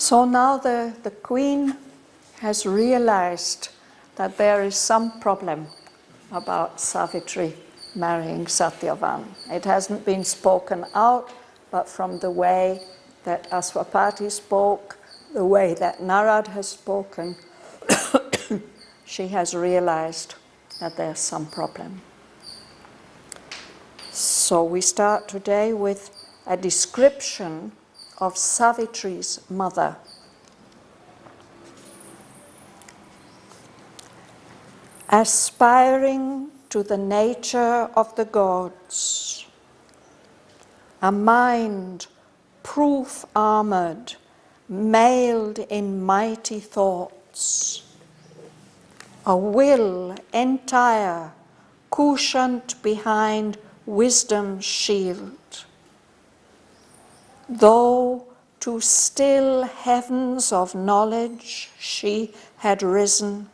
So now the queen has realized that there is some problem about Savitri marrying Satyavan. It hasn't been spoken out, but from the way that Aswapati spoke, the way that Narad has spoken, she has realized that there's some problem. So we start today with a description of Savitri's mother. Aspiring to the nature of the gods, a mind proof-armored, mailed in mighty thoughts, a will entire, cushioned behind wisdom's shield. Though to still heavens of knowledge she had risen,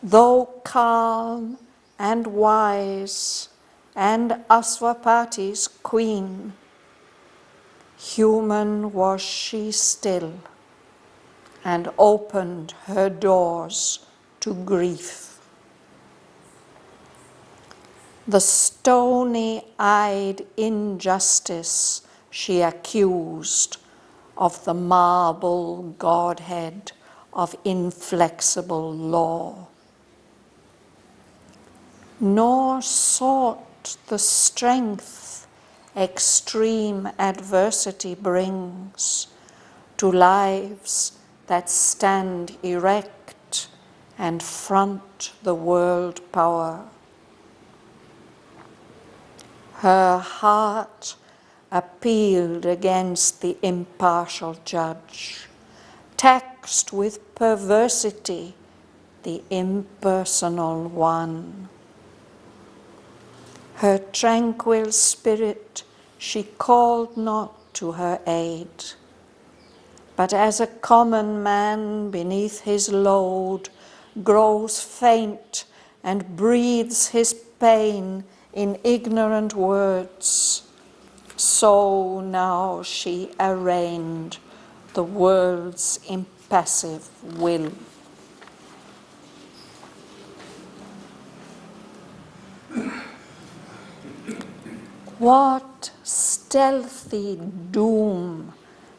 though calm and wise and Aswapati's queen, human was she still, and opened her doors to grief. The stony-eyed injustice she accused of the marble godhead of inflexible law, nor sought the strength extreme adversity brings to lives that stand erect and front the world power. Her heart appealed against the impartial judge, taxed with perversity the impersonal one. Her tranquil spirit she called not to her aid, but as a common man beneath his load grows faint and breathes his pain in ignorant words, so now she arraigned the world's impassive will. What stealthy doom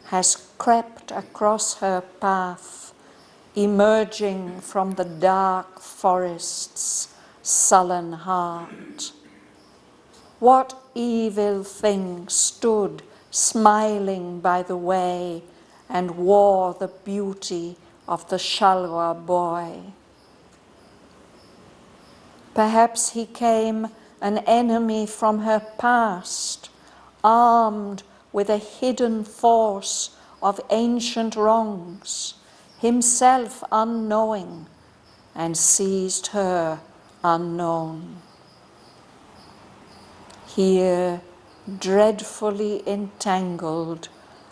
has crept across her path, emerging from the dark forest's sullen heart? What evil thing stood smiling by the way and wore the beauty of the Shalwa boy? Perhaps he came an enemy from her past, armed with a hidden force of ancient wrongs, himself unknowing, and seized her unknown. Here, dreadfully entangled,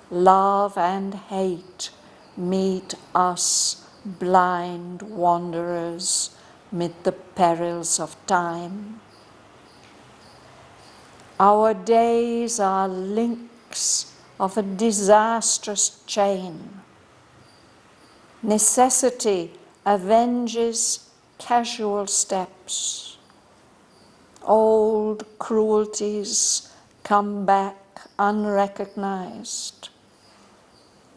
love and hate meet us blind wanderers mid the perils of time. Our days are links of a disastrous chain. Necessity avenges casual steps. Old cruelties come back unrecognized.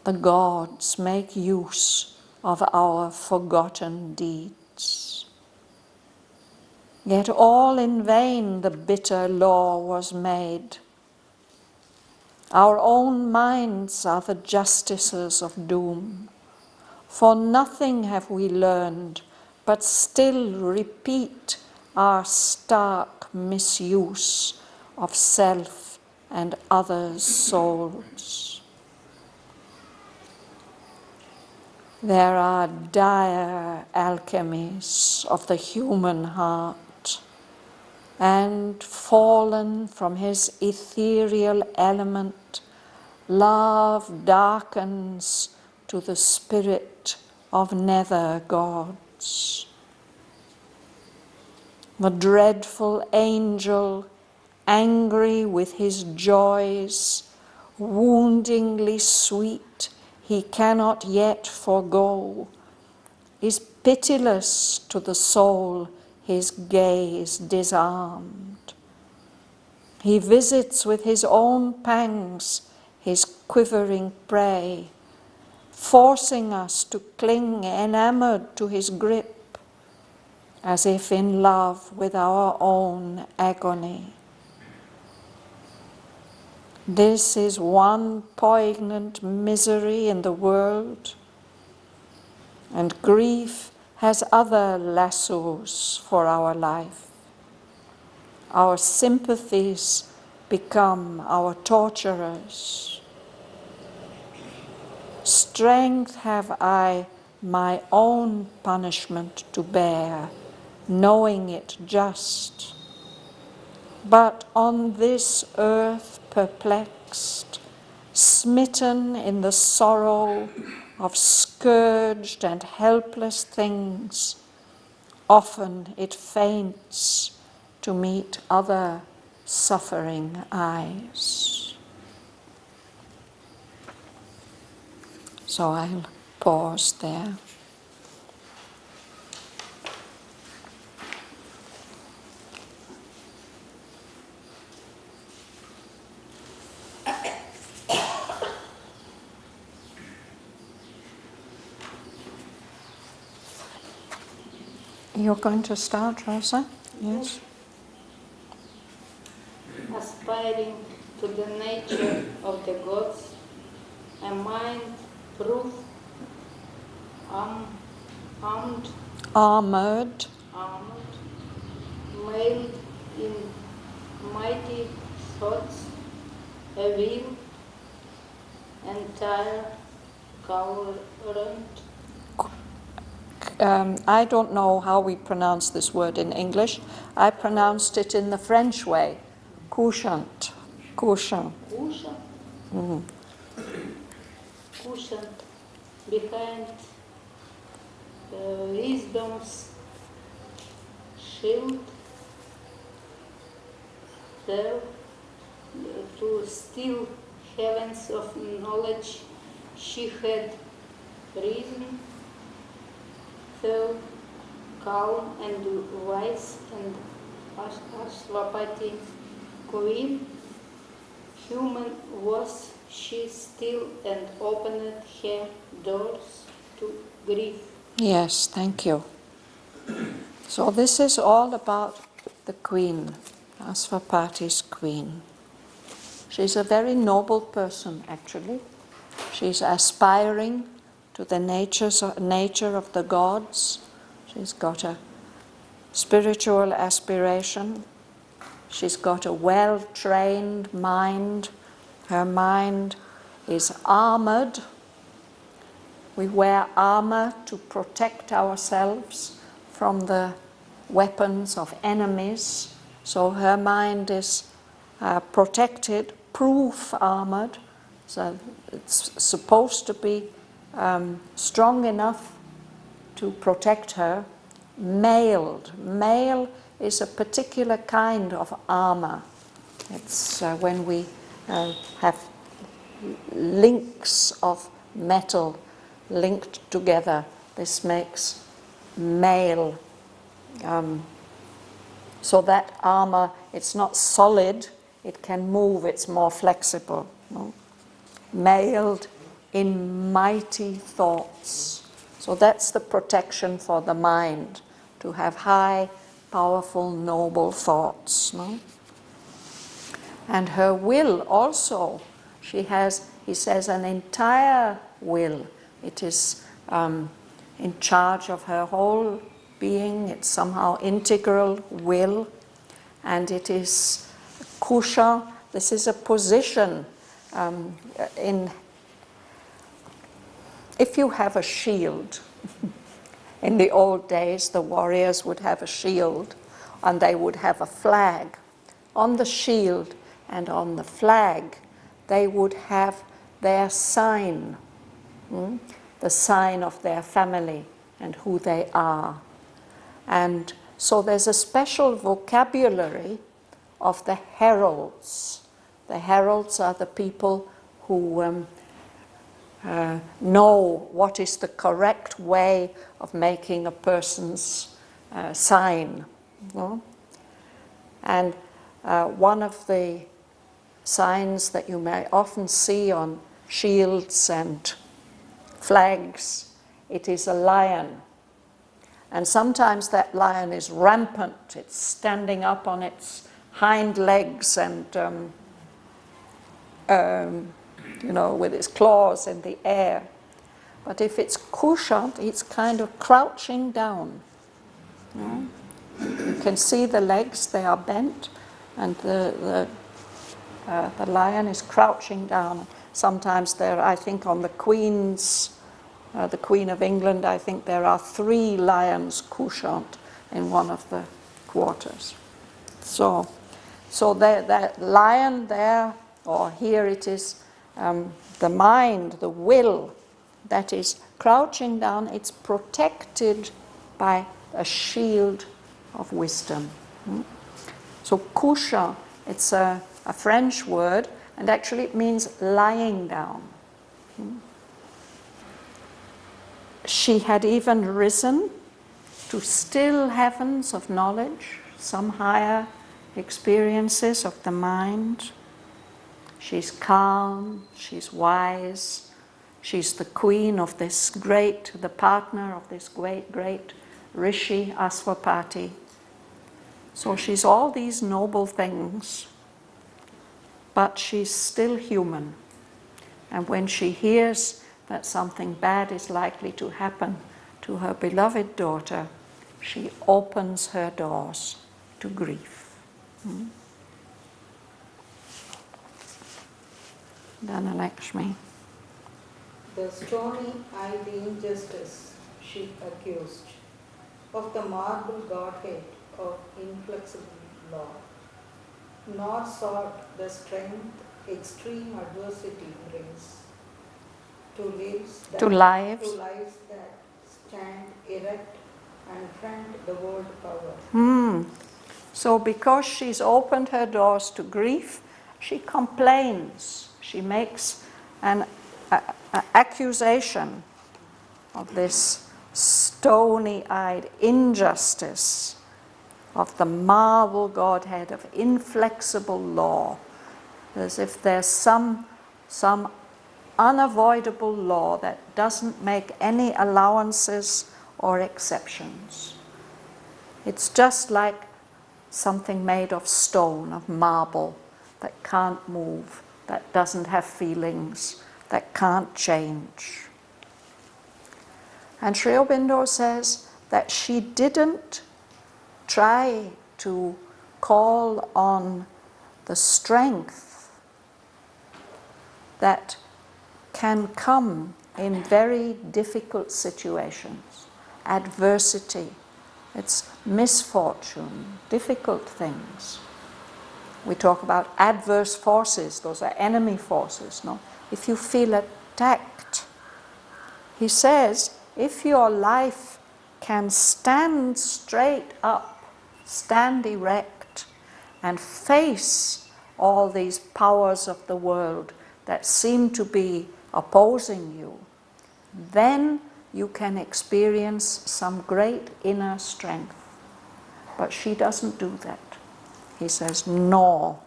The gods make use of our forgotten deeds. Yet all in vain the bitter law was made. Our own minds are the justices of doom. For nothing have we learned, but still repeat our stark misuse of self and others' souls. There are dire alchemies of the human heart, and fallen from his ethereal element, love darkens to the spirit of nether gods. The dreadful angel, angry with his joys, woundingly sweet, he cannot yet forego, is pitiless to the soul his gaze disarmed. He visits with his own pangs his quivering prey, forcing us to cling enamored to his grip, as if in love with our own agony. This is one poignant misery in the world, and grief has other lassos for our life. Our sympathies become our torturers. Strength have I my own punishment to bear, knowing it just. But on this earth perplexed, smitten in the sorrow of scourged and helpless things, often it faints to meet other suffering eyes. So I'll pause there. You're going to start, Rosa? Yes. Aspiring to the nature of the gods, a mind proof, Armored, mailed in mighty thoughts, a will, entire, current. I don't know how we pronounce this word in English. I pronounced it in the French way, couchant. Couchant. Couchant. Mm-hmm. Couchant. Behind wisdom's shield, there to still heavens of knowledge she had risen, though calm and wise and Ashwapati queen, human was she still and opened her doors to grief. Yes, thank you. So this is all about the queen, Ashwapati's queen. She's a very noble person, actually. She's aspiring to the nature of the gods. She's got a spiritual aspiration. She's got a well-trained mind. Her mind is armored. We wear armor to protect ourselves from the weapons of enemies. So her mind is protected, proof armored. So it's supposed to be strong enough to protect her. Mailed. Mail is a particular kind of armor. It's when we have links of metal linked together. This makes mail. So that armor, it's not solid, it can move, it's more flexible. No? Mailed in mighty thoughts. So that's the protection for the mind, to have high, powerful, noble thoughts. No? And her will also, she has, he says, an entire will. It is in charge of her whole being. It's somehow integral will. And it is kusha. This is a position if you have a shield. In the old days, the warriors would have a shield and they would have a flag. On the shield and on the flag, they would have their sign, the sign of their family and who they are. And so there's a special vocabulary of the heralds. The heralds are the people who know what is the correct way of making a person's sign. No? And one of the signs that you may often see on shields and flags, it is a lion. And sometimes that lion is rampant, it's standing up on its hind legs and with its claws in the air. But if it's couchant, it's kind of crouching down. You can see the legs, they are bent, and the lion is crouching down. Sometimes there, I think on the Queen of England, I think there are 3 lions couchant in one of the quarters. So that lion there, or here it is, the mind, the will, that is crouching down, it's protected by a shield of wisdom. So couchant, it's a French word, and actually it means lying down. She had even risen to still heavens of knowledge, some higher experiences of the mind. She's calm, she's wise, she's the queen of this the partner of this great Rishi Aswapati. So she's all these noble things, but she's still human. And when she hears that something bad is likely to happen to her beloved daughter, she opens her doors to grief. Dhanalakshmi. The stony-eyed injustice, she accused, of the marble godhead of inflexible law, nor sought the strength extreme adversity brings to lives that stand erect and front the world power. So because she's opened her doors to grief, she complains. She makes an accusation of this stony-eyed injustice of the marble godhead of inflexible law, as if there's some unavoidable law that doesn't make any allowances or exceptions. It's just like something made of stone, of marble, that can't move, that doesn't have feelings, that can't change. And Sri Aurobindo says that she didn't try to call on the strength that can come in very difficult situations, adversity, it's misfortune, difficult things. We talk about adverse forces, those are enemy forces, no? If you feel attacked, he says, if your life can stand straight up, stand erect, and face all these powers of the world that seem to be opposing you, then you can experience some great inner strength. But she doesn't do that. He says, nor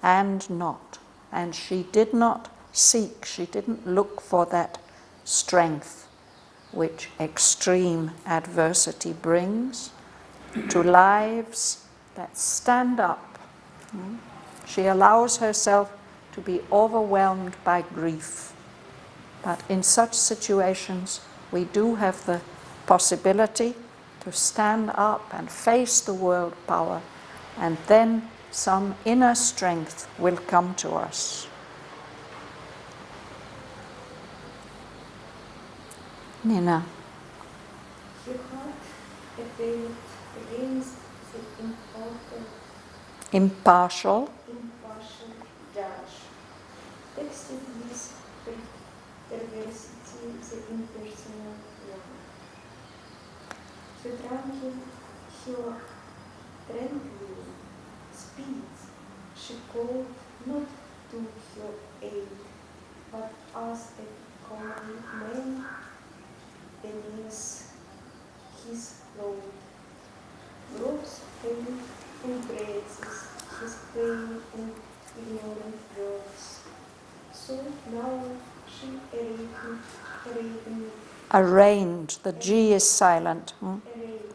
and not. And she did not seek, she didn't look for that strength which extreme adversity brings to lives that stand up. She allows herself to be overwhelmed by grief. But in such situations, we do have the possibility to stand up and face the world power, and then some inner strength will come to us. Nina. You heard against the Impartial. judge. Texted this perversity the impersonal woman. To drunken her tranquil speech, she called not to her aid, but asked common man beneath his load. Brooks embraces his plain and ignorant words. So now she Arraigned. The G is silent. arraigned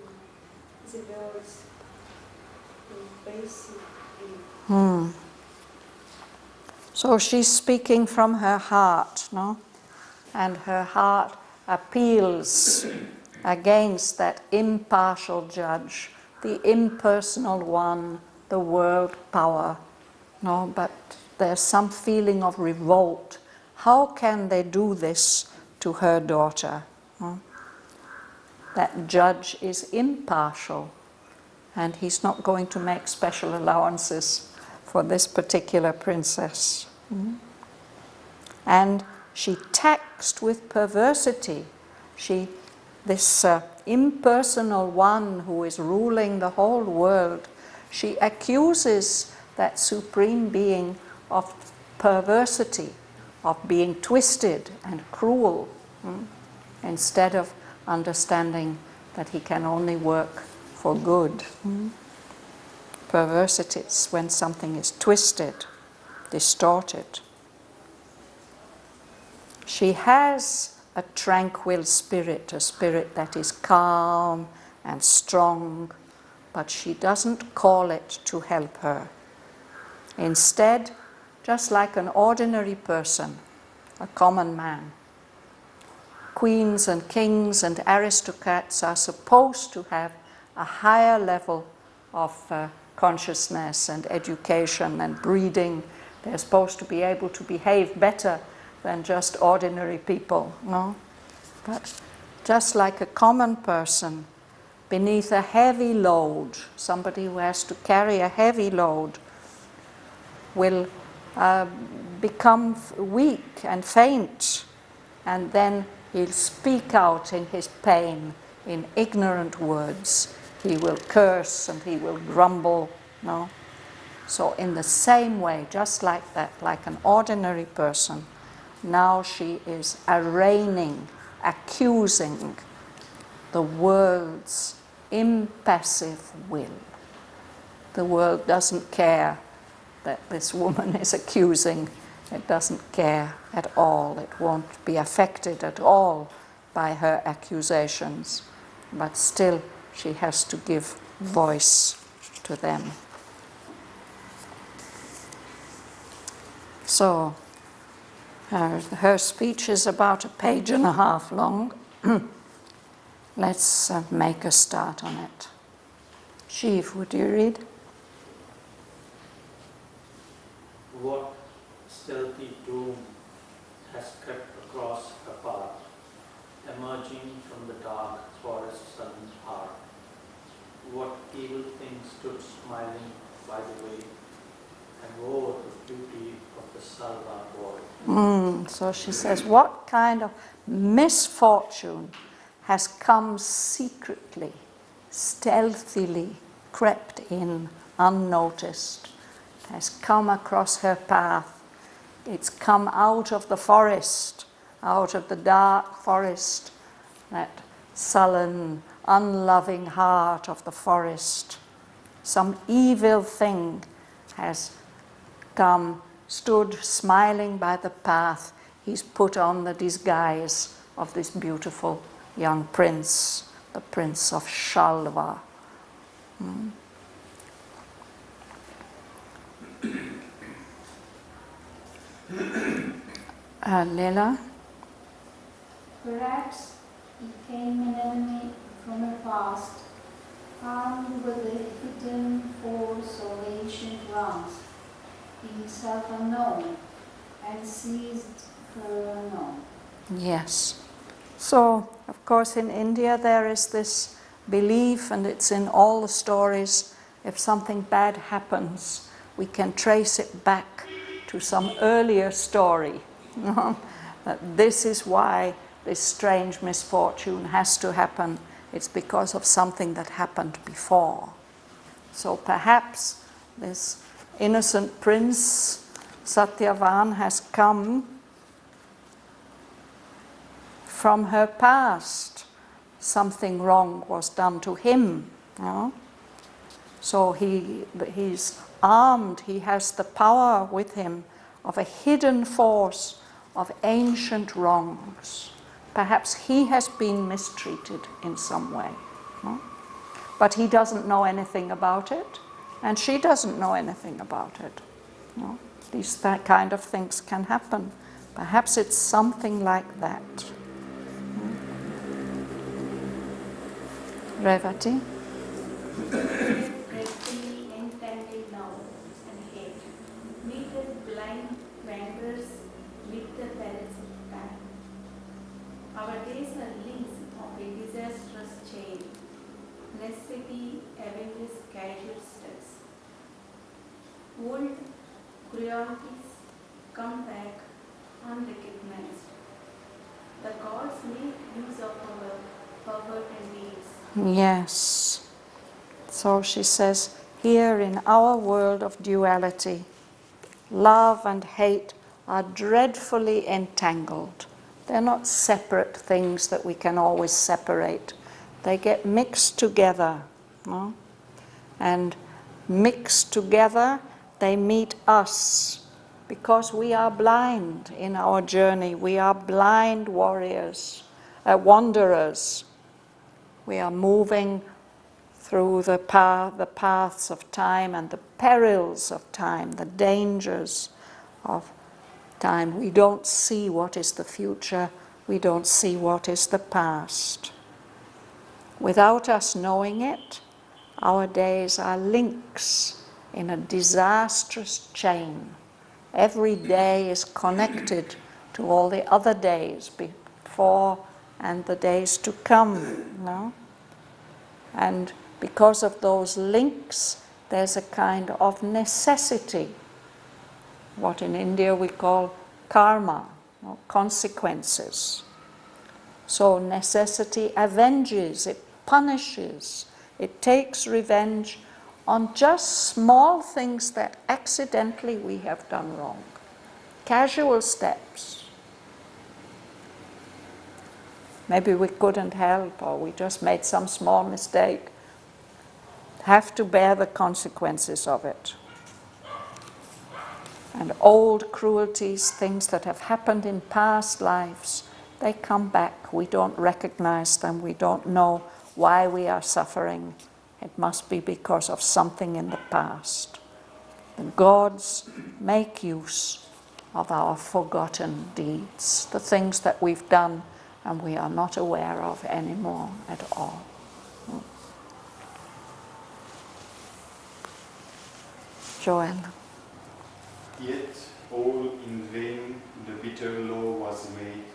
the words in basic Hmm. So she's speaking from her heart, no? And her heart appeals against that impartial judge, the impersonal one, the world power. No, but there's some feeling of revolt. How can they do this to her daughter? No? That judge is impartial, and he's not going to make special allowances for this particular princess. And she taxed with perversity. This impersonal one who is ruling the whole world, she accuses that supreme being of perversity, of being twisted and cruel, instead of understanding that he can only work for good. Perversity is when something is twisted, distorted. She has a tranquil spirit, a spirit that is calm and strong, but she doesn't call it to help her. Instead, just like an ordinary person, a common man, queens and kings and aristocrats are supposed to have a higher level of consciousness and education and breeding. They're supposed to be able to behave better than just ordinary people, no? But just like a common person, beneath a heavy load, somebody who has to carry a heavy load will become weak and faint, and then he'll speak out in his pain in ignorant words. He will curse and he will grumble, no? So in the same way, just like that, like an ordinary person, now she is arraigning, accusing the world's impassive will. The world doesn't care that this woman is accusing. It doesn't care at all. It won't be affected at all by her accusations. But still, she has to give voice to them. So, her speech is about a page and a half long. Let's make a start on it. Shiv, would you read? What stealthy doom has crept across her path, emerging from the dark forest sun's heart? What evil thing stood smiling by the way, and oh, the beauty of the Salva boy. So she says, what kind of misfortune has come secretly, stealthily, crept in, unnoticed, has come across her path? It's come out of the forest, out of the dark forest, that sullen, unloving heart of the forest. Some evil thing has come, stood smiling by the path. He's put on the disguise of this beautiful young prince, the Prince of Shalva. Leila? Perhaps he came an enemy from a past, armed with the hidden force of ancient wrongs, himself unknown, and seized her unknown. Yes. So, of course, in India there is this belief, and it's in all the stories, if something bad happens, we can trace it back to some earlier story. That this is why this strange misfortune has to happen. It's because of something that happened before. So perhaps this innocent prince, Satyavan, has come from her past, something wrong was done to him. You know? So he's armed, he has the power with him of a hidden force of ancient wrongs. Perhaps he has been mistreated in some way. No? But he doesn't know anything about it, and she doesn't know anything about it. No? These kind of things can happen. Perhaps it's something like that. Revati? Dreadfully entangled now and hate, meted blind wanderers with the perils of time. Our days are links of a disastrous chain, necessity avengers casual steps. Old cruelties come back unrecognized. The gods make use of our pervert and deeds. Yes. So she says, here in our world of duality, love and hate are dreadfully entangled. They're not separate things that we can always separate. They get mixed together. No? And mixed together, they meet us. Because we are blind in our journey. We are blind warriors, wanderers. We are moving through the paths of time and the perils of time, the dangers of time. We don't see what is the future. We don't see what is the past. Without us knowing it, our days are links in a disastrous chain. Every day is connected to all the other days before and the days to come. No? And because of those links, there's a kind of necessity, what in India we call karma, or consequences. So necessity avenges, it punishes, it takes revenge on just small things that accidentally we have done wrong. Casual steps. Maybe we couldn't help, or we just made some small mistake. Have to bear the consequences of it. And old cruelties, things that have happened in past lives, they come back. We don't recognize them. We don't know why we are suffering. It must be because of something in the past. The gods make use of our forgotten deeds, the things that we've done and we are not aware of anymore at all. Joel. Yet all in vain the bitter law was made.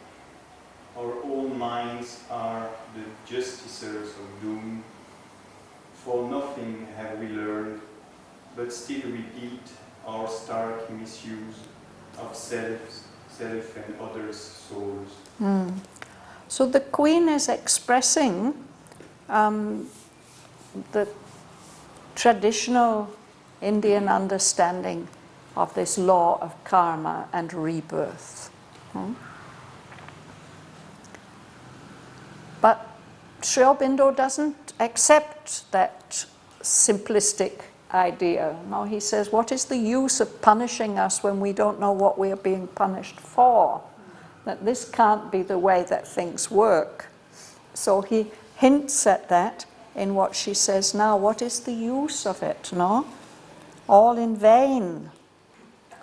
Our own minds are the justicers of doom. For nothing have we learned, but still repeat our stark misuse of self and others' souls. So the Queen is expressing the traditional Indian understanding of this law of karma and rebirth. But Sri Aurobindo doesn't accept that simplistic idea. No, he says, what is the use of punishing us when we don't know what we are being punished for? That this can't be the way that things work. So he hints at that in what she says now. What is the use of it, no? All in vain,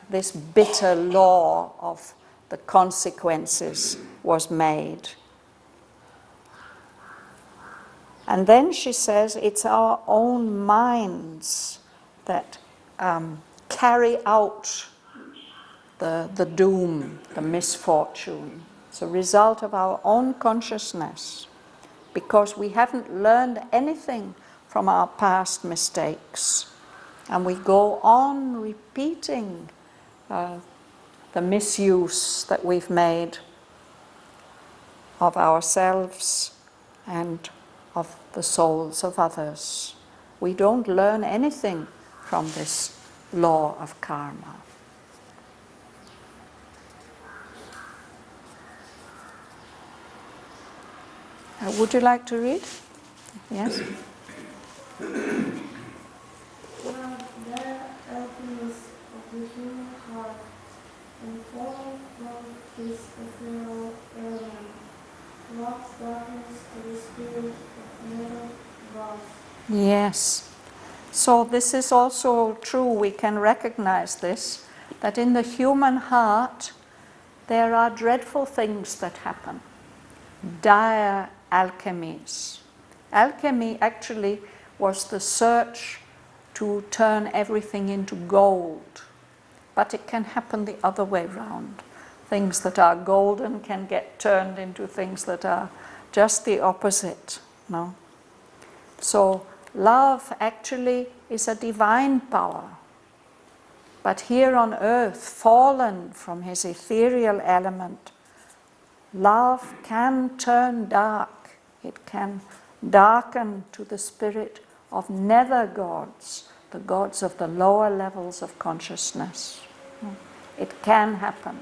this bitter law of the consequences was made. And then she says it's our own minds that carry out the doom, the misfortune. It's a result of our own consciousness, because we haven't learned anything from our past mistakes. And we go on repeating the misuse that we've made of ourselves and of the souls of others. We don't learn anything from this law of karma. Would you like to read? Yes? Now there alchemists of the human heart, and falling from this ephemeral element, wrought darkness to the spirit of never God. Yes. So this is also true, we can recognize this, that in the human heart there are dreadful things that happen. Dire alchemies. Alchemy actually was the search to turn everything into gold, but it can happen the other way round. Things that are golden can get turned into things that are just the opposite. No? So love actually is a divine power, but here on earth, fallen from his ethereal element, love can turn dark. It can darken to the spirit of nether gods, the gods of the lower levels of consciousness. It can happen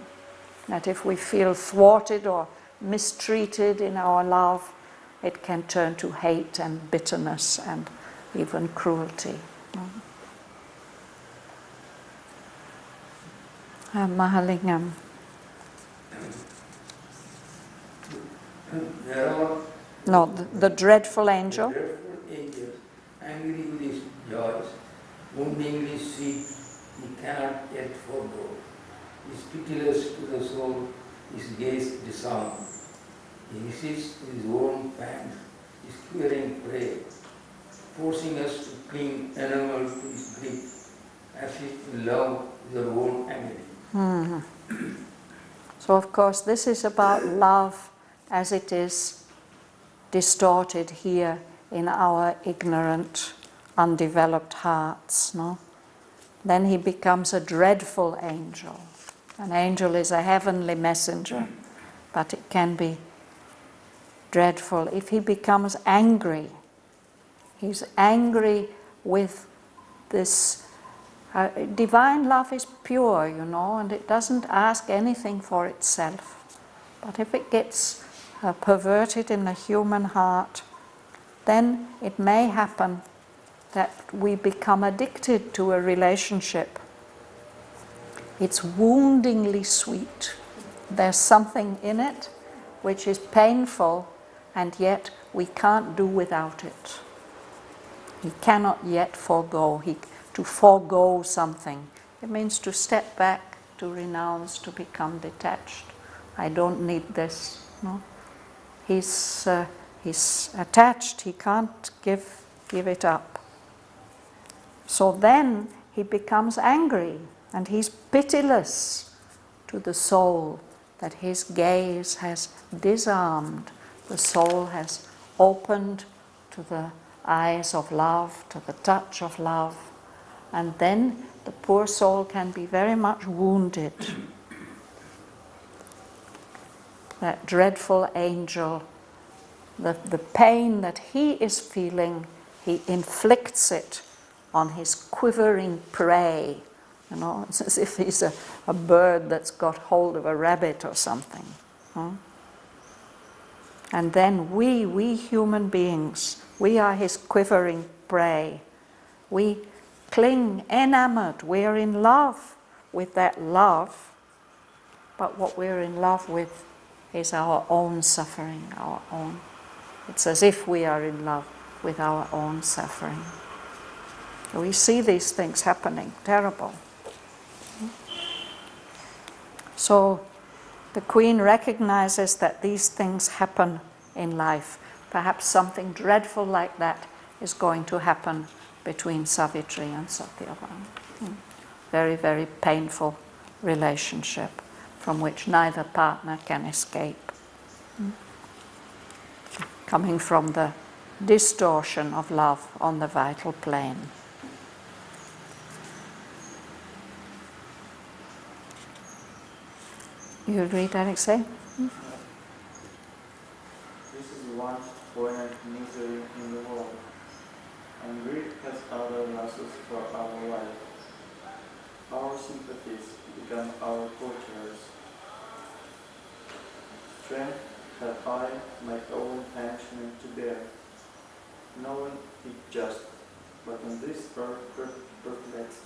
that if we feel thwarted or mistreated in our love, it can turn to hate and bitterness and even cruelty. Mahalingam. There are No, the dreadful angel. the dreadful angels, angry with his joys, woundingly sweet, he cannot yet forego. He is pitiless to the soul, his gaze disarmed. He resists with his own pangs, his quivering prey, forcing us to cling enamored to his grip, as if in love with our own agony. So of course this is about love as it is distorted here in our ignorant, undeveloped hearts. No? Then he becomes a dreadful angel. An angel is a heavenly messenger, but it can be dreadful. If he becomes angry, he's angry with this. Divine love is pure, you know, and it doesn't ask anything for itself. But if it gets perverted in the human heart, then it may happen that we become addicted to a relationship. It's woundingly sweet. There's something in it which is painful, and yet we can't do without it. He cannot yet forego. To forego something, it means to step back, to renounce, to become detached. I don't need this. No? He's attached. He can't give it up. So then he becomes angry, and he's pitiless to the soul that his gaze has disarmed. The soul has opened to the eyes of love, to the touch of love. And then the poor soul can be very much wounded. That dreadful angel, the pain that he is feeling, he inflicts it on his quivering prey. You know, it's as if he's a bird that's got hold of a rabbit or something. And then we human beings, we are his quivering prey. We cling, enamored, we're in love with that love, but what we're in love with is our own suffering, our own. It's as if we are in love with our own suffering. We see these things happening, terrible. So the Queen recognizes that these things happen in life. Perhaps something dreadful like that is going to happen between Savitri and Satyavan. Very, very painful relationship from which neither partner can escape. Coming from the distortion of love on the vital plane. You read, Alexei? This is one poignant misery in the world, and grief has other losses for our life. Our sympathies become our torturers. Strength that I, my own pension, to bear, knowing it just, but on this earth perplexed,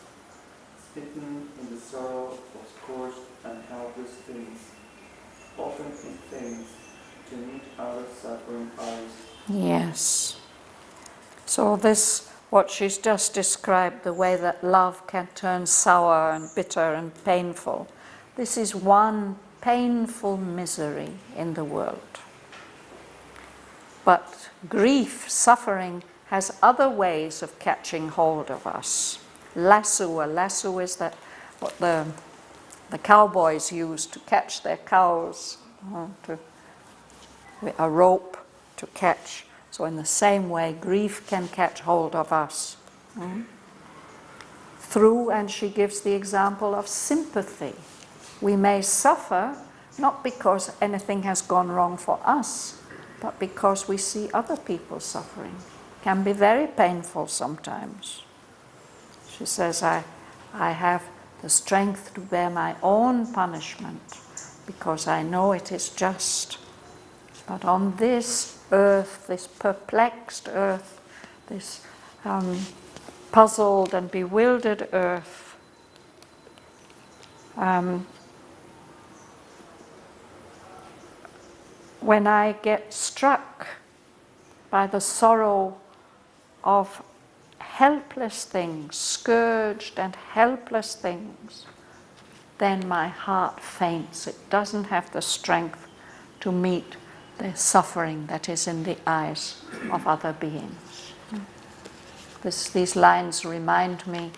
smitten in the sorrow of scorched and helpless things, often in things to meet other suffering eyes. Yes. So this, what she's just described, the way that love can turn sour and bitter and painful, this is one painful misery in the world. But grief, suffering, has other ways of catching hold of us. Lasso, a lasso is that what the cowboys used to catch their cows, with a rope to catch. So in the same way, grief can catch hold of us. Through, and she gives the example of sympathy. We may suffer not because anything has gone wrong for us, but because we see other people suffering. It can be very painful sometimes. She says, I have the strength to bear my own punishment because I know it is just. But on this earth, this perplexed earth, this puzzled and bewildered earth, when I get struck by the sorrow of helpless things, scourged and helpless things, then my heart faints. It doesn't have the strength to meet the suffering that is in the eyes of other beings. These lines remind me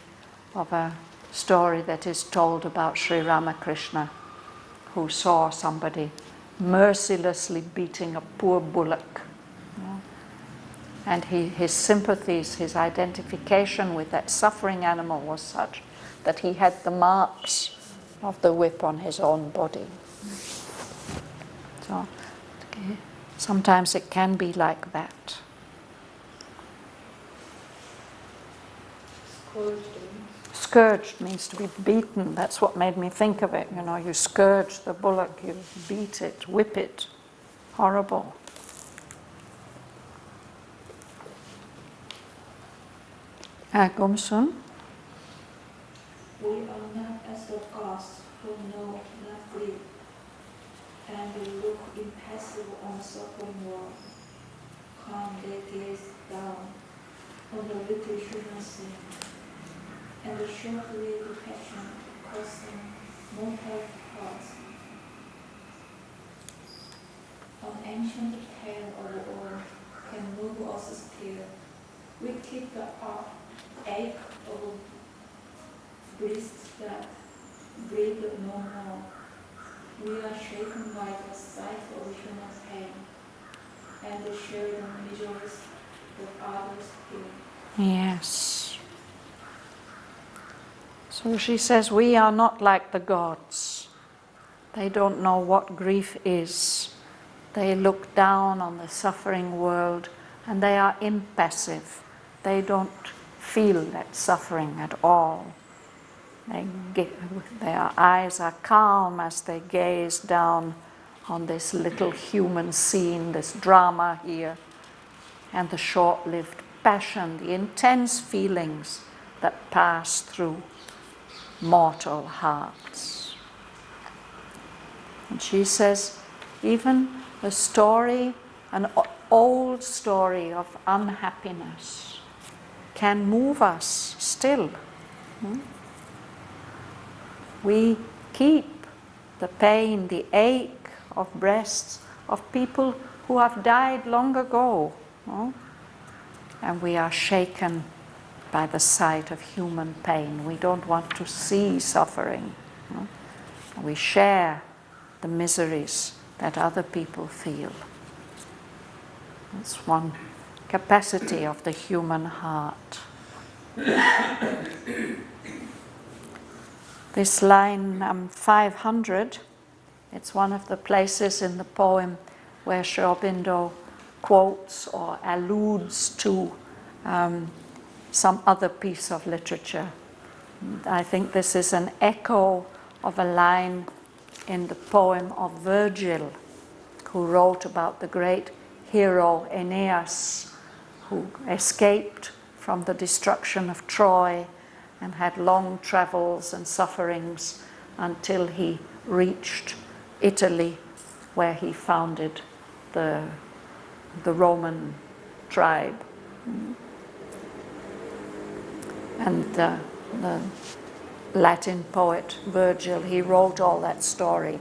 of a story that is told about Sri Ramakrishna, who saw somebody mercilessly beating a poor bullock. And his sympathies, his identification with that suffering animal was such that he had the marks of the whip on his own body. So sometimes it can be like that. Scourged means to be beaten. That's what made me think of it. You know, you scourge the bullock, you beat it, whip it. Horrible. Gomsun? We are not as the gods who know not grief, and they look impassive on the suffering world. Calm they gaze down on the little human sin, and the shortly the passion causing mortal hearts. An ancient tale of the world can move us still. We keep the ache of breasts that breathe no more. We are shaken by the sight of human pain and share the miseries that others feel. Yes. So she says, we are not like the gods. They don't know what grief is. They look down on the suffering world and they are impassive. They don't feel that suffering at all. Their eyes are calm as they gaze down on this little human scene, this drama here, and the short-lived passion, the intense feelings that pass through mortal hearts. And she says, even the story, an old story of unhappiness, can move us still. We keep the pain, the ache of breasts of people who have died long ago. And we are shaken by the sight of human pain. We don't want to see suffering. We share the miseries that other people feel. That's one capacity of the human heart. This line 500, it's one of the places in the poem where Aurobindo quotes or alludes to some other piece of literature. I think this is an echo of a line in the poem of Virgil, who wrote about the great hero Aeneas, who escaped from the destruction of Troy and had long travels and sufferings until he reached Italy, where he founded the Roman tribe. And the Latin poet Virgil, he wrote all that story.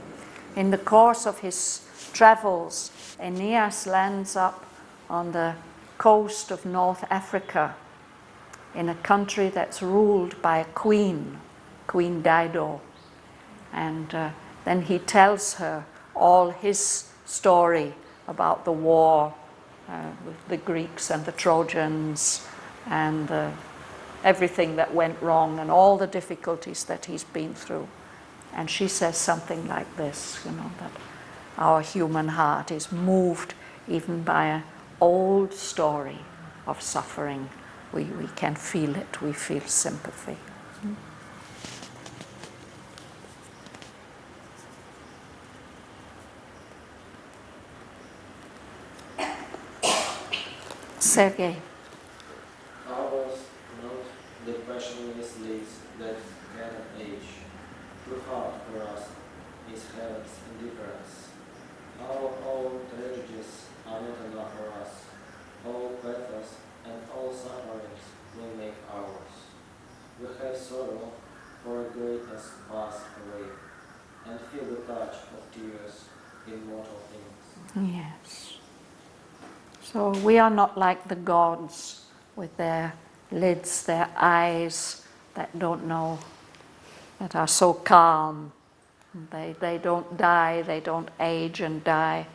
In the course of his travels, Aeneas lands up on the coast of North Africa in a country that's ruled by a queen, Queen Dido. And then he tells her all his story about the war with the Greeks and the Trojans and everything that went wrong and all the difficulties that he's been through. And she says something like this, that our human heart is moved even by an old story of suffering. We can feel it, we feel sympathy. Sergei. Ours not the passionless leaves that cannot age. Too hard for us is heaven's indifference. Our own tragedies are not enough for us. All pathos and all sufferings will make ours. We have sorrow for a greatness passed away, and feel the touch of tears in mortal things. Yes. So we are not like the gods with their lids, their eyes that don't know, that are so calm. They don't die, they don't age and die.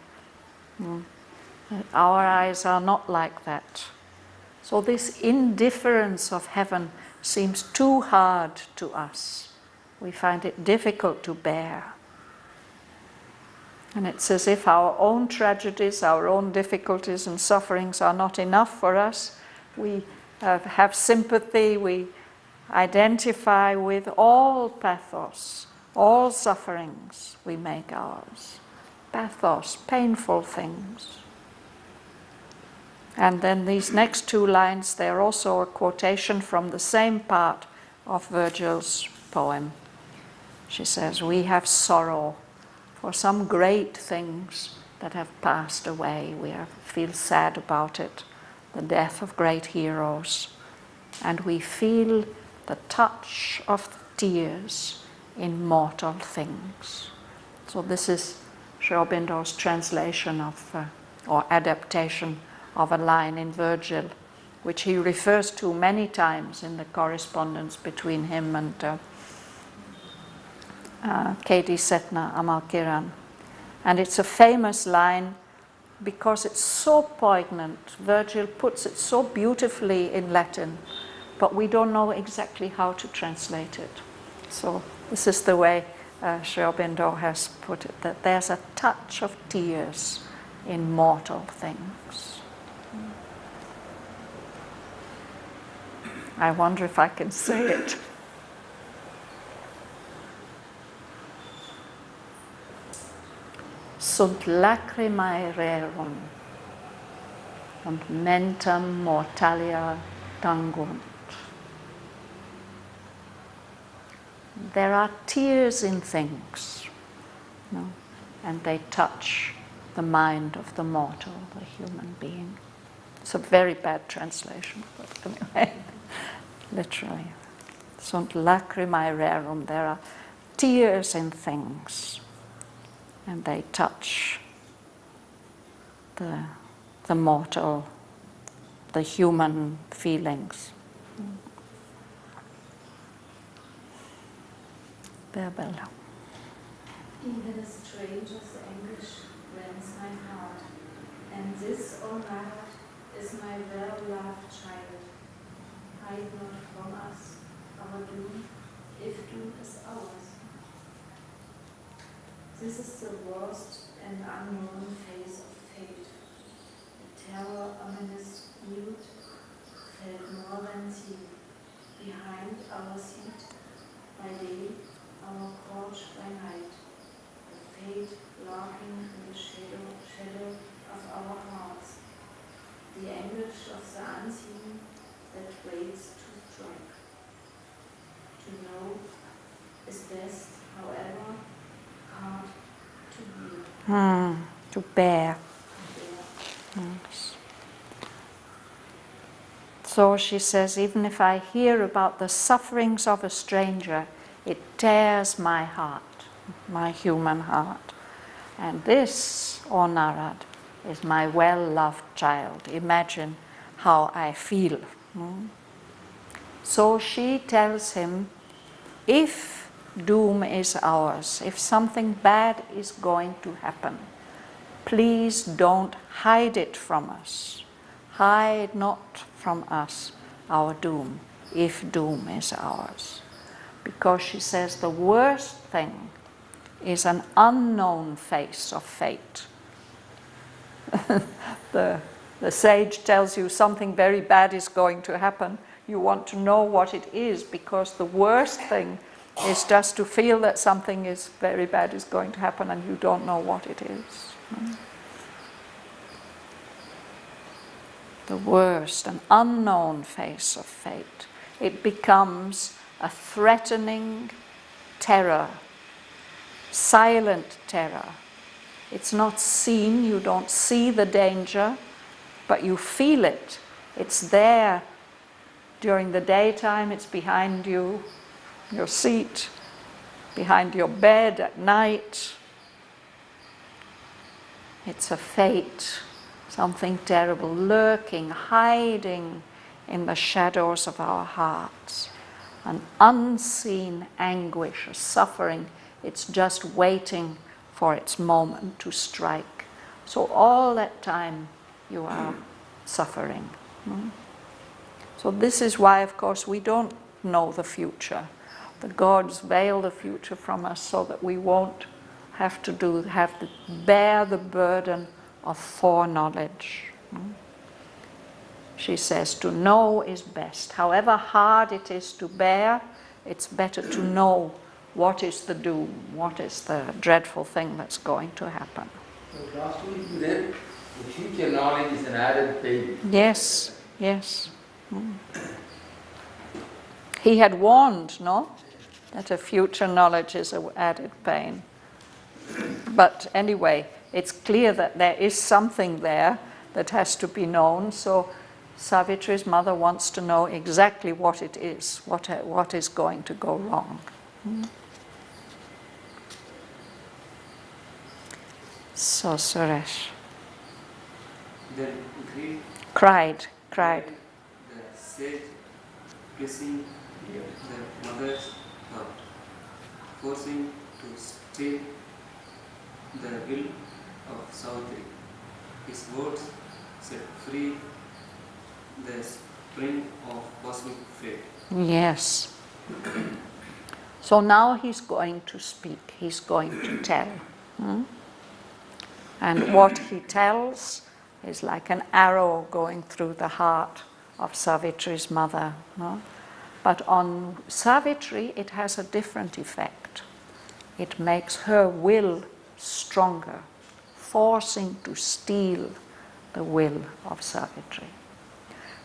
Our eyes are not like that. So this indifference of heaven seems too hard to us. We find it difficult to bear. And it's as if our own tragedies, our own difficulties and sufferings are not enough for us. We have sympathy, we identify with all pathos, all sufferings we make ours. Pathos, painful things. And then these next two lines, they're also a quotation from the same part of Virgil's poem. She says, we have sorrow for some great things that have passed away. We feel sad about it, the death of great heroes. And we feel the touch of tears in mortal things. So this is Aurobindo's translation of, or adaptation of a line in Virgil, which he refers to many times in the correspondence between him and K.D. Setna Amalkiran. And it's a famous line because it's so poignant. Virgil puts it so beautifully in Latin, but we don't know exactly how to translate it. So this is the way Sri Aurobindo has put it, that there's a touch of tears in mortal things. I wonder if I can say it. Sunt lacrimae rerum, und mentem mortalia tangunt. There are tears in things, and they touch the mind of the mortal, the human being. It's a very bad translation, but anyway, literally. Sunt lacrimae rerum, there are tears in things, and they touch the mortal, the human feelings. Bella. Even a stranger's anguish rends my heart, and this, O my heart, is my well-loved child. Hide not from us our doom, if doom is ours. This is the worst and unknown phase of fate. The terror ominous mute, felt more than seen, behind our seat by day, our porch by night, the fate lurking in the shadow of our hearts. ways to strike. To know is best, however, hard to bear. To bear. Yes. So she says, even if I hear about the sufferings of a stranger, it tears my heart, my human heart. And this, O Narad, is my well-loved child. Imagine how I feel. So she tells him, if doom is ours, if something bad is going to happen, please don't hide it from us. Hide not from us our doom, if doom is ours. Because she says the worst thing is an unknown face of fate. The sage tells you something very bad is going to happen. You want to know what it is, because the worst thing is just to feel that something is very bad is going to happen and you don't know what it is. The worst, an unknown face of fate. It becomes a threatening terror, silent terror. It's not seen, you don't see the danger, but you feel it. It's there during the daytime, it's behind you, your seat, behind your bed at night. It's a fate, something terrible, lurking, hiding in the shadows of our hearts. An unseen anguish, a suffering, it's just waiting for its moment to strike. So all that time you are suffering. So this is why, of course, we don't know the future. The gods veil the future from us so that we won't have to bear the burden of foreknowledge. She says to know is best. However hard it is to bear, it's better to know what is the doom, what is the dreadful thing that's going to happen. So last week we read the future knowledge is an added pain. Yes, yes. He had warned, no? That a future knowledge is an added pain. But anyway, it's clear that there is something there that has to be known. So Savitri's mother wants to know exactly what it is, what is going to go wrong. So Suresh Then grief cried. the sage pressing the mother's heart, forcing to stay the will of Savitri. His words set free the spring of cosmic fate. Yes. So now he's going to speak, he's going to tell. And what he tells is like an arrow going through the heart of Savitri's mother. No? But on Savitri, it has a different effect. It makes her will stronger, forcing to steal the will of Savitri.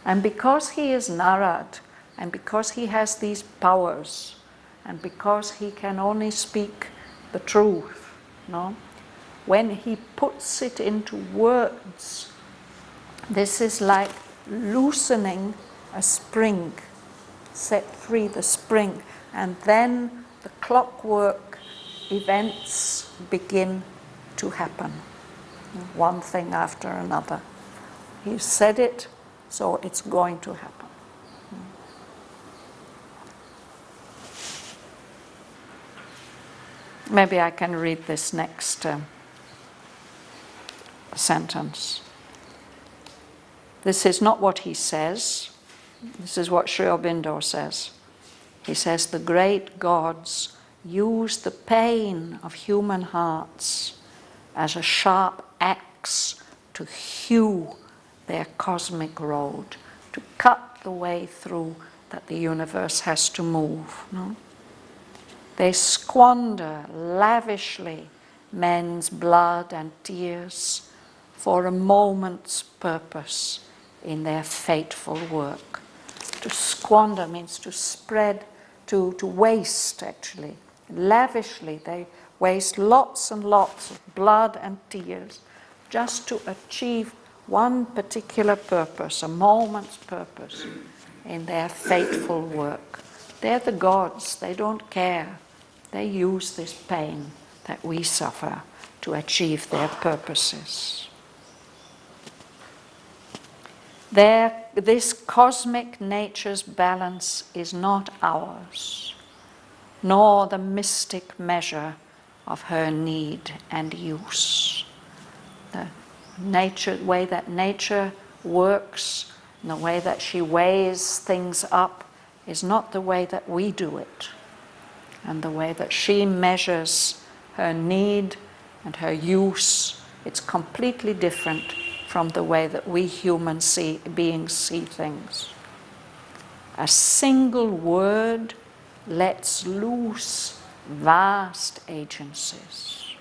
And because he is Narad, and because he has these powers, and because he can only speak the truth, no? When he puts it into words, this is like loosening a spring, set free the spring, and then the clockwork events begin to happen, one thing after another. He said it, so it's going to happen. Maybe I can read this next sentence. This is not what he says. This is what Sri Aurobindo says. He says, the great gods use the pain of human hearts as a sharp axe to hew their cosmic road, to cut the way through that the universe has to move. No? They squander lavishly men's blood and tears for a moment's purpose in their fateful work. To squander means to spread, to waste actually. Lavishly, they waste lots and lots of blood and tears just to achieve one particular purpose, a moment's purpose in their fateful work. They're the gods, they don't care. They use this pain that we suffer to achieve their purposes. This cosmic nature's balance is not ours, nor the mystic measure of her need and use. The way that nature works, and the way that she weighs things up, is not the way that we do it. And the way that she measures her need and her use, it's completely different from the way that we human beings see things. A single word lets loose vast agencies.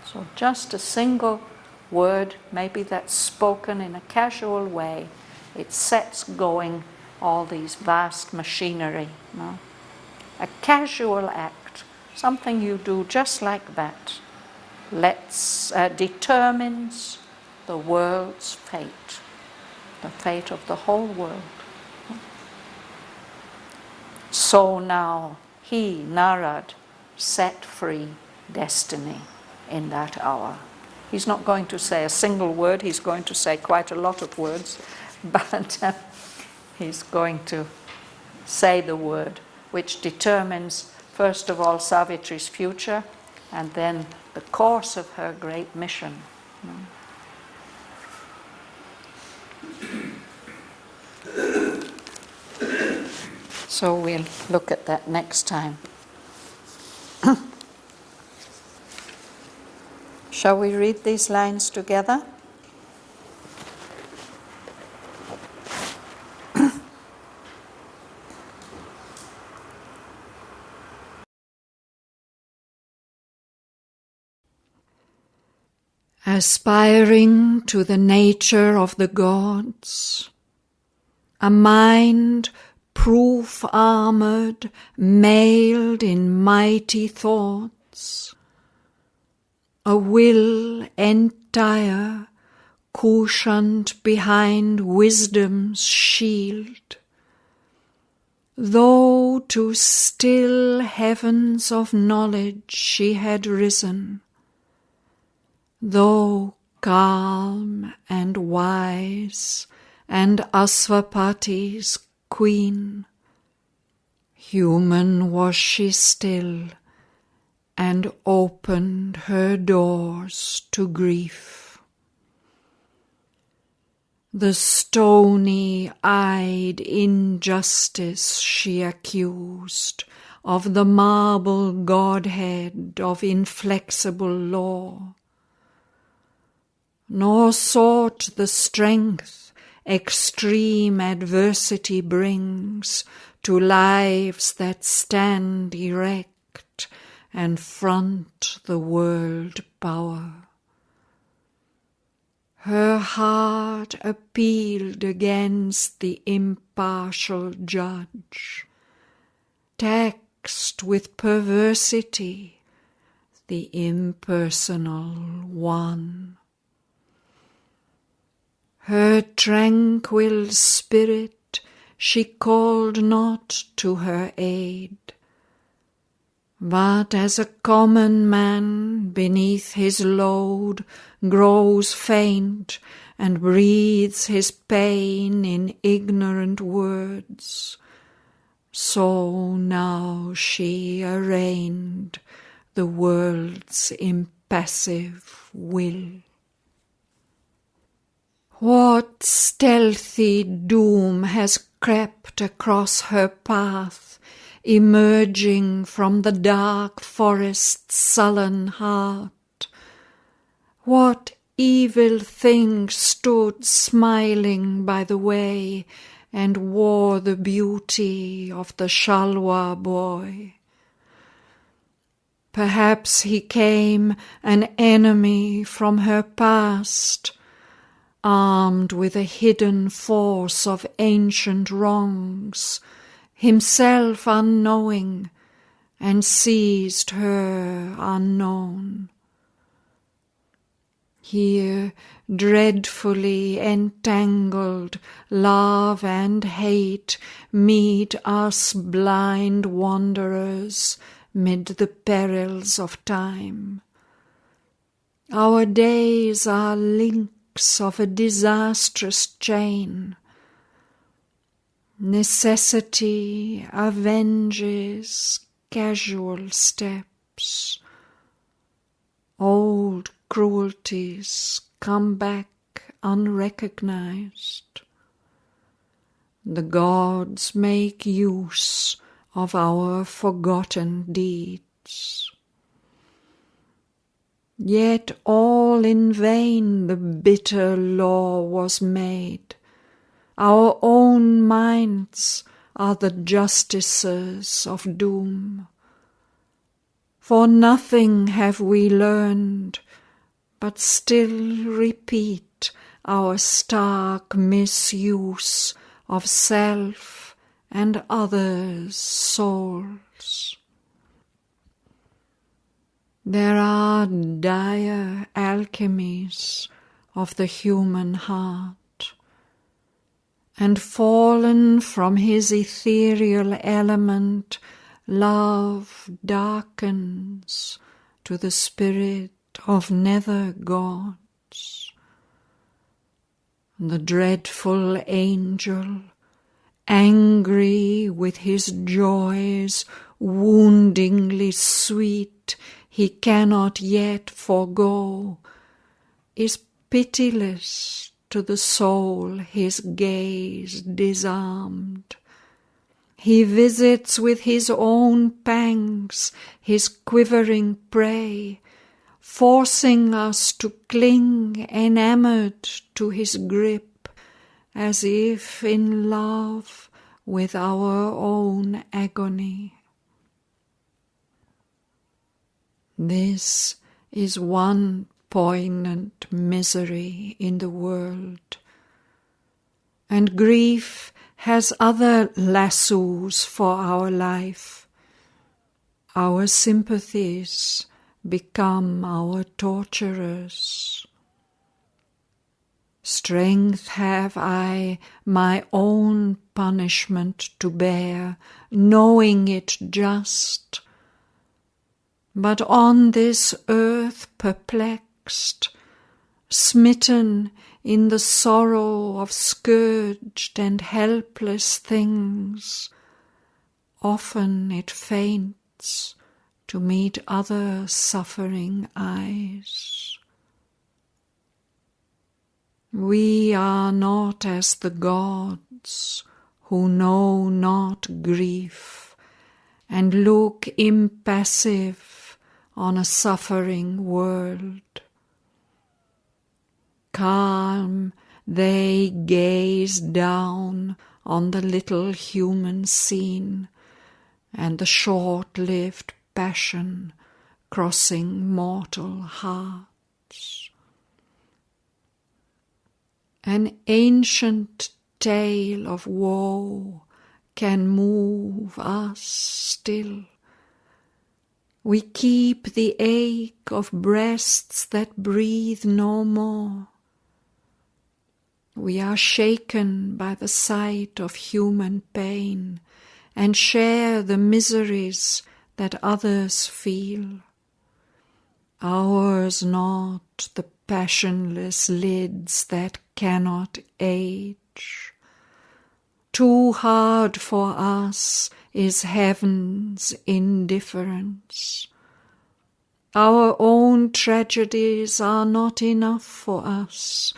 So just a single word, maybe that's spoken in a casual way, it sets going all these vast machinery. No? A casual act, something you do just like that, determines the world's fate, the fate of the whole world. So now he, Narad, set free destiny in that hour. He's not going to say a single word, he's going to say quite a lot of words, but he's going to say the word which determines, first of all, Savitri's future, and then the course of her great mission. So we'll look at that next time. Shall we read these lines together? Aspiring to the nature of the gods, a mind proof-armoured, mailed in mighty thoughts, a will entire, cushioned behind wisdom's shield, though to still heavens of knowledge she had risen, though calm and wise and Asvapati's queen, human was she still, and opened her doors to grief. The stony-eyed injustice she accused of the marble godhead of inflexible law, nor sought the strength extreme adversity brings to lives that stand erect and front the world power. Her heart appealed against the impartial judge, taxed with perversity the impersonal one. Her tranquil spirit she called not to her aid, but as a common man beneath his load grows faint and breathes his pain in ignorant words, so now she arraigned the world's impassive will. What stealthy doom has crept across her path, emerging from the dark forest's sullen heart? What evil thing stood smiling by the way and wore the beauty of the Shalwa boy? Perhaps he came an enemy from her past, armed with a hidden force of ancient wrongs, himself unknowing, and seized her unknown. Here, dreadfully entangled, love and hate meet us blind wanderers mid the perils of time. Our days are links of a disastrous chain. Necessity avenges casual steps. Old cruelties come back unrecognized. The gods make use of our forgotten deeds. Yet all in vain the bitter law was made. Our own minds are the justices of doom. For nothing have we learned, but still repeat our stark misuse of self and others' souls. There are dire alchemies of the human heart, and fallen from his ethereal element, love darkens to the spirit of nether gods. The dreadful angel, angry with his joys woundingly sweet he cannot yet forego, is pitiless to the soul his gaze disarmed. He visits with his own pangs his quivering prey, forcing us to cling enamoured to his grip, as if in love with our own agony. This is one poignant misery in the world, and grief has other lassos for our life. Our sympathies become our torturers. Strength have I my own punishment to bear, knowing it just. But on this earth perplexed, smitten in the sorrow of scourged and helpless things, often it faints to meet other suffering eyes. We are not as the gods who know not grief and look impassive on a suffering world. Calm, they gaze down on the little human scene and the short-lived passion crossing mortal hearts. An ancient tale of woe can move us still. We keep the ache of breasts that breathe no more. We are shaken by the sight of human pain and share the miseries that others feel. Ours not the passionless lids that cannot age. Too hard for us is heaven's indifference. Our own tragedies are not enough for us.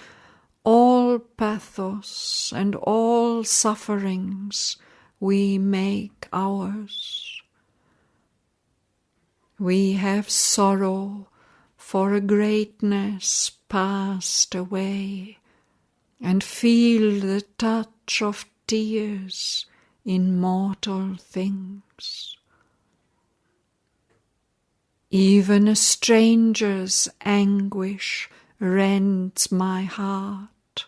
All pathos and all sufferings we make ours. We have sorrow for a greatness passed away, and feel the touch of tears in mortal things. Even a stranger's anguish rends my heart.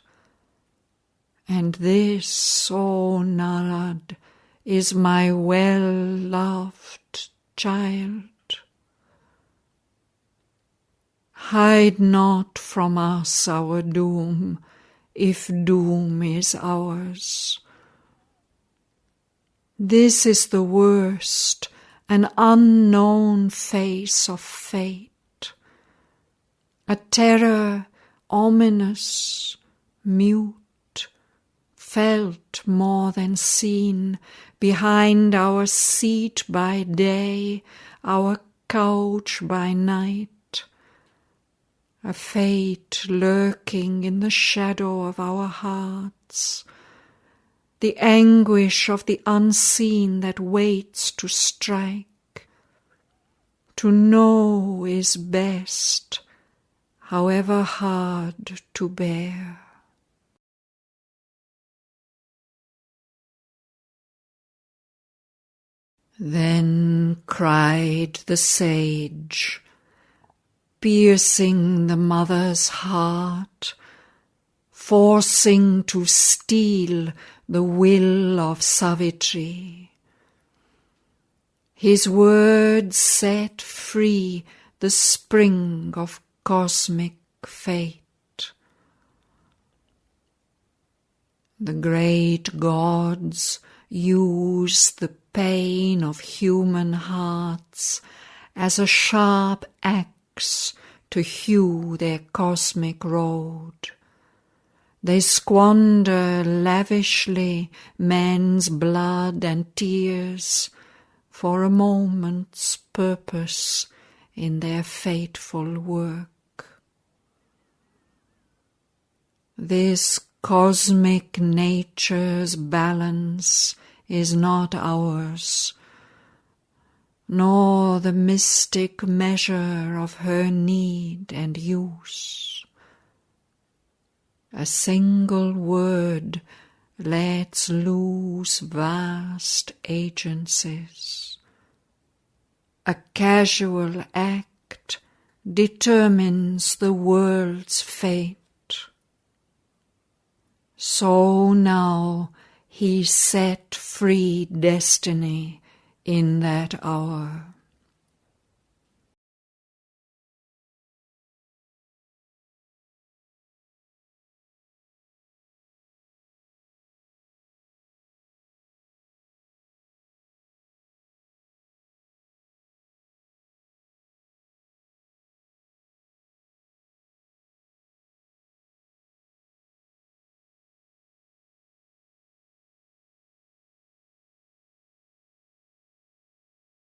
And this, O Narad, is my well-loved child. Hide not from us our doom, if doom is ours. This is the worst, an unknown face of fate, a terror ominous, mute, felt more than seen, behind our seat by day, our couch by night, a fate lurking in the shadow of our hearts, the anguish of the unseen that waits to strike. To know is best, however hard to bear. Then cried the sage, piercing the mother's heart, forcing to steal the will of Savitri. His words set free the spring of cosmic fate. The great gods use the pain of human hearts as a sharp axe to hew their cosmic road. They squander lavishly men's blood and tears for a moment's purpose in their fateful work. This cosmic nature's balance is not ours, nor the mystic measure of her need and use. A single word lets loose vast agencies. A casual act determines the world's fate. So now he set free destiny in that hour.